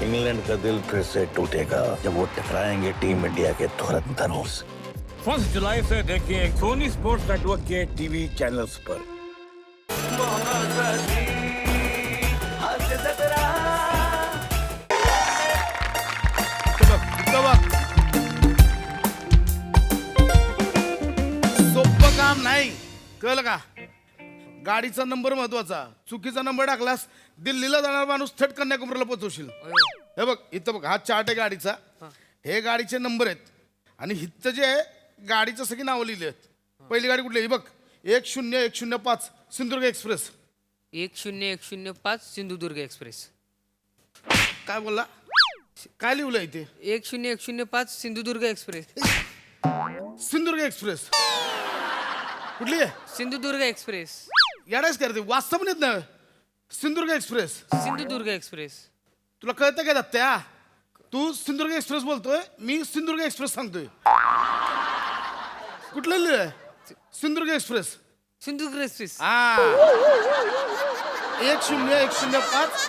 England का दिल फिर से टूटेगा जब वो टकराएंगे टीम इंडिया के धुरंधरों से। 1 जुलाई से देखिए सोनी स्पोर्ट्स नेटवर्क के टीवी चैनल्स पर। सोपं काम नाही, कळलं का? गाडीचा नंबर महत्वाचा. चुकीचा नंबर टाकलास दिल्लीला जाणार माणूस थेट कन्याकुमारीला पोहोचवशील. हे बघ इथं बघ, हा चार्ट आहे गाडीचा. हे गाडीचे नंबर आहेत आणि इथं जे आहे गाडीचं सगळी नावं लिहिली आहेत. पहिली गाडी कुठली आहे? ही बघ 10105 सिंधुदुर्ग एक्सप्रेस. 10105 सिंधुदुर्ग एक्सप्रेस. काय बोलला? काय लिहिलं इथे? 10105 सिंधुदुर्ग एक्सप्रेस. सिंधुदुर्ग एक्सप्रेस कुठली आहे? सिंधुदुर्ग एक्सप्रेस. याडाच करते, वाचता पण येत नाही. सिंधुदुर्ग एक्सप्रेस. सिंधुदुर्ग एक्सप्रेस. तुला कळतं का दत्त्या? तू सिंधुदुर्ग एक्सप्रेस बोलतोय, मी सिंधुदुर्ग एक्सप्रेस सांगतोय. कुठलं लिहिलंय? Sindhudurg express. Sindhudurg express. 10105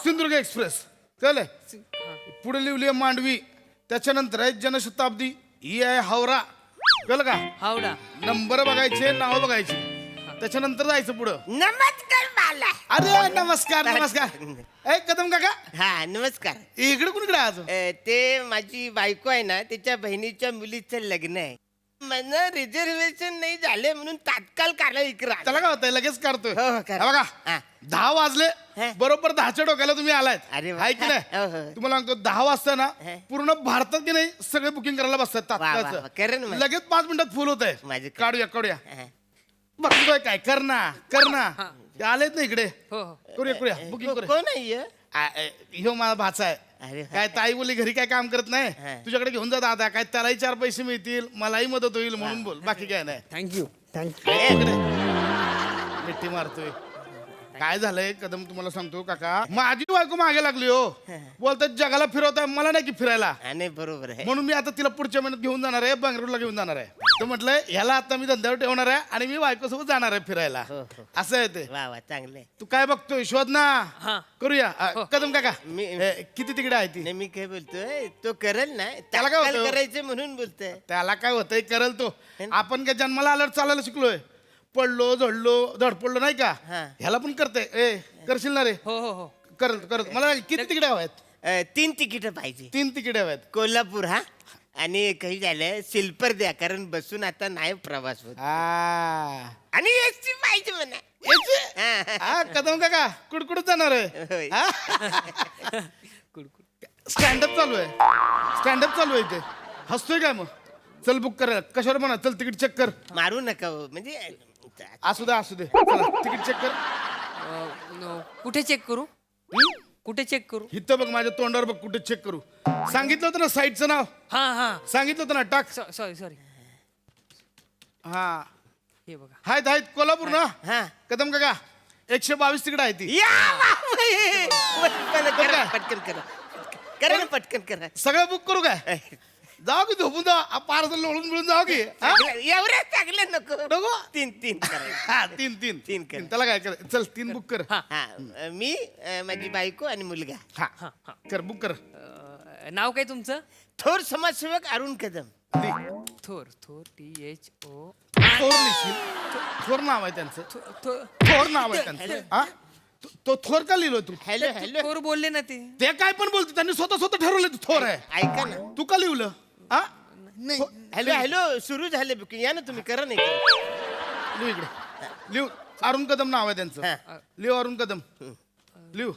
Sindhudurg express. कळलंय? पुढे लिहिली आहे मांडवी, त्याच्यानंतर आहे जनशताब्दी, ही आहे हावरा. कळलं का? हावडा. नंबर बघायचे, नाव बघायची, त्याच्यानंतर जायचं पुढं. नमस्कार बाला. अरे नमस्कार नमस्कार. ए कदम काका, हा नमस्कार. इकडे कुणीकडे आज? ते माझी बायको आहे ना, त्याच्या बहिणीच्या मुलीचं लग्न आहे. मला रिझर्वेशन नाही झाले म्हणून तात्काळ काढला इकडे. त्याला काय होतंय, लगेच काढतोय. हो, हो, करा. हा बघा, हा. 10 वाजले, हा. बरोबर 10च्या डोक्याला तुम्ही आलायत. अरे वा. हाय की नाही? हो, हो. तुम्हाला सांगतो 10 वाजता ना हा. पूर्ण भारतात की नाही सगळे बुकिंग करायला बसतात वा, वा, वा. तात्काळचं. करेन मग. लगेच 5 मिनिटात फुल होत आहे. माझे काढूया काढूया. हा. बघतोय काय? कर ना ते आलेत ना इकडे. हो हो. करूया बुकिंग करूया. कोण आहे? ह्यो माझा भाचा आहे. अरे वा. काय ताई बोली घरी काय काम करत नाही, हा. तुझ्याकडे घेऊन जा दादा, काय त्यालाही 4 पैसे मिळतील, मलाही मदत होईल म्हणून बोल, बाकी काय नाही. थँक्यू. इकडे मिठी मारतोय. काय झालंय कदम, तुम्हाला सांगतो काका, माझी बायको मागे लागली हो. बोलतात जगाला फिरवताय, मला नाही की फिरायला. नाही बरोबर आहे. म्हणून मी आता तिला पुढच्या महिन्यात घेऊन जाणार आहे, बंगळूरला घेऊन जाणार आहे. तर म्हटलंय ह्याला आता मी धंद्यावर ठेवणार आहे आणि मी बायको सोबत जाणार आहे फिरायला. हो, हो. असं आहे ते. वा वा चांगलं आहे. तू काय बघतोय? शोध ना. हा. करूया. कदम काका, मी- किती तिकडे आहे ती? नाही मी काय बोलतोय, तो करेल ना, त्याला काय तात्काळ होतं? करायचं म्हणून बोलतोय. त्याला काय होतंय, करल तो. आपण काय जन्माला आल्यावर चालायला शिकलोय? पडलो झडलो धडपडलो नाही का? हा. ह्याला पण करते. करशील ना रे? हो हो हो. करत मला किती तिकडे हव्यात? 3 तिकीट पाहिजे. 3 तिकडे हव्यात. कोल्हापूर हा, आणि काही झालं स्लीपर द्या, कारण बसून आता नाही प्रवास होत. आणि एसटी पाहिजे म्हणा. हा कदम काका, कुडकुडत जाणार होय. आहे. स्टँडअप चालू आहे, स्टँडअप चालू आहे इथे. हसतोय काय मग? चल बुक करायला. कशावर म्हणा? चल तिकीट चेक कर. मारू नका हो, म्हणजे असू दे चला तिकीट चेक कर. कुठे चेक करू? कुठे चेक करू? इथं बघ, माझ्या तोंडावर बघ, कुठे चेक करू. सांगितलं होतं ना साईटचं नाव? हा हा. सांगितलं होतं ना, टाक. सॉरी. हा हे बघा. आहेत कोल्हापूर ना? हा. कदम काका 122 तिकडे आहे ती. या बापरे. करा, पटकन करा. करा ना, पटकन करा. सगळं बुक करू काय? जाऊ की झोपून जा, पार्सल लोळून मिळून जाऊ की. हा? एवढ्या चांगलं नको. नको? 3 करा. हा, तीन कर. त्याला काय कर. चल 3 बुक कर. हा, मी माझी बायको आणि मुलगा. हा कर, बुक कर. नाव काय तुमचं? थोर समाजसेवक अरुण कदम. थोर THO. थोर लिहिशील. थोर नाव आहे त्यांचं. थोर नाव आहे त्यांचं. हा? तो थोर का लिहिलोय तू? Hello hello. थोर बोलले ना ते. ते काय पण बोलतो, त्यांनी स्वतः ठरवलं तू थोर आहे. ऐका ना. तू का लिहिलं? हा? हॅलो हॅलो, सुरू झाले बुकिंग. या ना तुम्ही, करा नाही करा. लिहू इकडे. लिहू. अरुण कदम नाव आहे त्यांचं. हा. लिहू अरुण कदम. लिहू.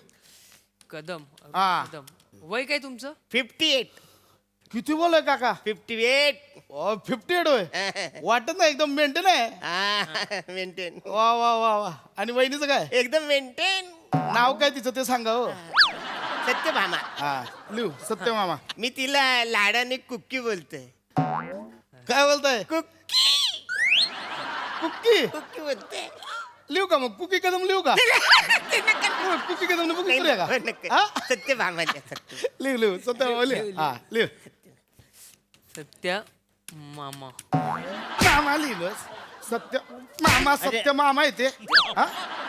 कदम. हा. कदम. वय काय तुमचं? 58. किती बोलाय काका? 58. 58 होय. वाटत नाही, एकदम मेंटेन आहे. मेंटेन. वा वा वा वा. आणि वहिनीचं काय एकदम मेंटेन. नाव काय तिचं ते सांगा हो. सत्यभामा. हा लिहू. सत्यमामा. मी तिला लाडाने कुक्की बोलतोय. काय बोलताय? कुक्की कुक्की कुक्की बोलते. लिहू का मग? कुकी कदम लिहू का? कुकी कदम बुकिंग करूया का? हा? सत्यभामा. लिहू सत्यमामा लिहू. हा लिहू. सत्य मामा. मामा लिहिलं. सत्य मामा येते. हा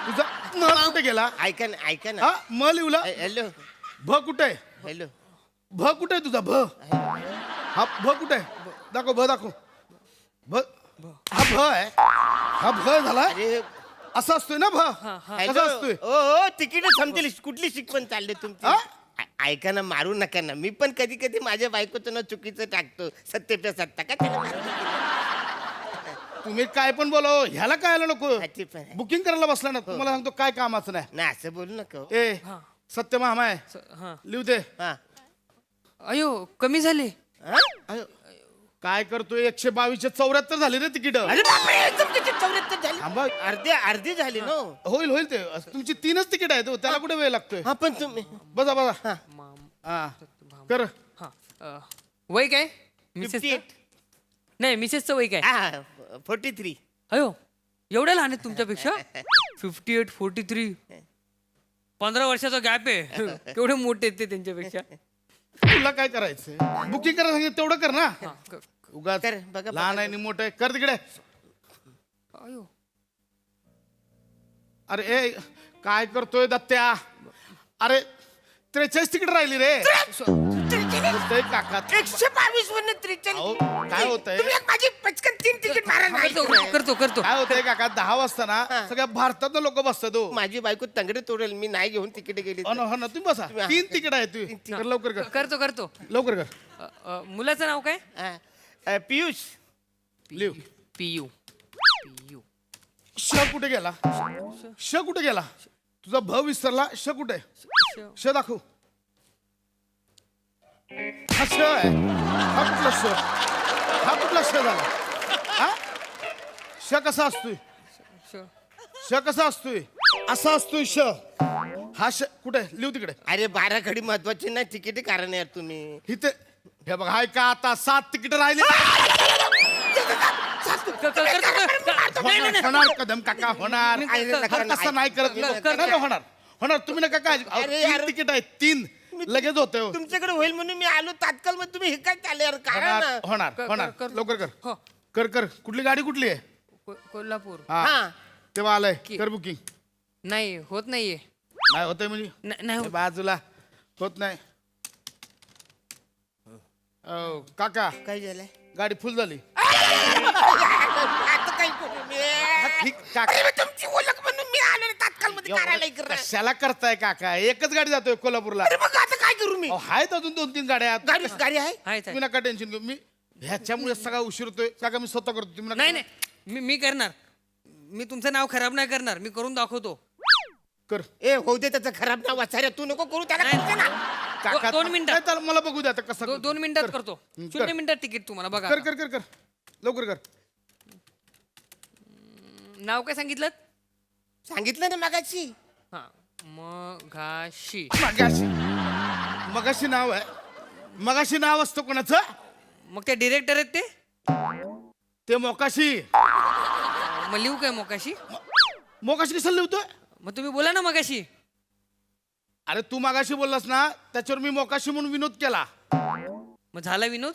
तुझा म कुठे गेला? ऐका ना, ऐका ना. हा म लिहला. हॅलो. भ कुठे आहे? हॅलो भ कुठे आहे तुझा भ हा भ कुठे आहे? दाखव भ दाखव भ हा भ आहे हा भ झाला अरे असा असतोय ना भ हॅलो कसा असतोय ओ तिकीट थांबतील कुठली शिकवण चालली तुमची हा? ऐका ना मारू नका ना मी पण कधी कधी माझ्या बायकोचं ना चुकीचं टाकतो सत्य सत्ता का त्याला मारू नका. तुम्ही काय पण बोला हो, ह्याला काय आलं नको हा, ते पण आहे. बुकिंग करायला बसला ना तुम्हाला सांगतो काय कामाचं नाही नाही असं बोलू नका हो. ए सत्य मामा आहे हा लिहू दे हा. अयो कमी झाले हा? अयो, काय करतोय 122 झाले रे तिकीट अरे बापरे एकदम त्याची 74 झाली थांबा. अर्धी झाली ना हो. होईल होईल ते तुमची 3च तिकीट आहेत हो, त्याला कुठे वेळ लागतोय हा पण तुम्ही बसा बसा हा कर हा वय काय मिसेस 58. नाही मिसेसचं वय काय हा 43 अयो एवढ्या लहान आहेत तुमच्यापेक्षा 58 43 15 वर्षाचा गॅप आहे केवढे मोठे आहेत ते त्यांच्यापेक्षा तुला काय करायचंय बुकिंग करायला सांगितलं तेवढं कर ना हा, उगाच कर, बघा, लहान आहे आणि मोठं आहे कर तिकडे अयो अरे ए काय करतोय दत्त्या अरे 43 तिकीट राहिली रे होतंय काका 122 वरनं 43 अहो, काय होतंय? तुम्ही एक माझी पचकन 3 तिकीट मारा ना. करतो काय होतंय काका 10 वाजता ना सगळ्या भारतात लोक बसतात हो माझी बायको तंगडे तोडेल मी नाही घेऊन तिकीट गेली हो ना तुम्ही बसा 3 तिकीट आहे तू कर लवकर कर करतो लवकर कर मुलाचं नाव काय पियुष लिव पियू श कुठे गेला श कुठे गेला तुझा भ विसरला श कुठे श दाखव हा श आहे हा कुठला श झाला हा श कसा असतोय श कसा असतोय असा असतोय श हा श कुठे लिहू तिकडे अरे 12 घडी महत्वाची नाही तिकीट कारण यार तुम्ही इथे हे बघ हाय का आता 7 तिकीट राहिले होणार कदम काका होणार तसं नाही करत नाही, होणार होणार तुम्ही नका काय अरे यार. तिकीट आहे 3 लगेच होत तुमच्याकडे होईल म्हणून मी आलो तात्काळ मध्ये तुम्ही हे काय चालले यार कारण होणार होणार कर. लवकर हो. कर कुठली गाडी कुठली आहे कोल्हापूर हा हा तेव्हा आलंय कर बुकिंग नाही होत नाहीये नाही होतंय म्हणजे नाही हे होत. बाजूला होत नाही काका काय झालंय गाडी फुल झाली आता काय करू मी ठीक काका अरे, तुमची ओळख म्हणून मी आलो ना तात्काळ मध्ये करायला इकडं. कशाला करताय काका एकच गाडी जातोय कोल्हापूरला अरे मग आता काय करू मी अहो, आहेत अजून 2-3 गाड्या गाडी आहे आहे तुम्ही नका टेन्शन घेऊ मी ह्याच्यामुळे सगळा उशीर होतोय काका मी स्वतः करतो तुम्ही नका- नाही मी करणार मी तुमचं नाव खराब नाही करणार मी करून दाखवतो कर ए होऊ दे त्याचं खराब नाव वाचायला तू नको करू त्याला नाही. करू दे ना. काका दोन मिनिटात. नाही, त्याला मला बघू द्या आता कसं करतो. 2 मिनिटात कर. करतो कर. 0 मिनिटात तिकीट तुम्हाला बघा कर कर कर कर लवकर कर नाव काय सांगितलं सांगितलं ना मगाशी हा मगाशी मगाशी नाव आहे मगाशी नाव असतं कोणाचं मग ते डिरेक्टर आहेत ते ते मोकाशी मग लिहू काय मगाशी मोकाशी कशाला लिहतोय मग तुम्ही बोला ना मगाशी अरे तू मागाशी बोललास ना त्याच्यावर मी मोकाशी म्हणून विनोद केला मग झाला विनोद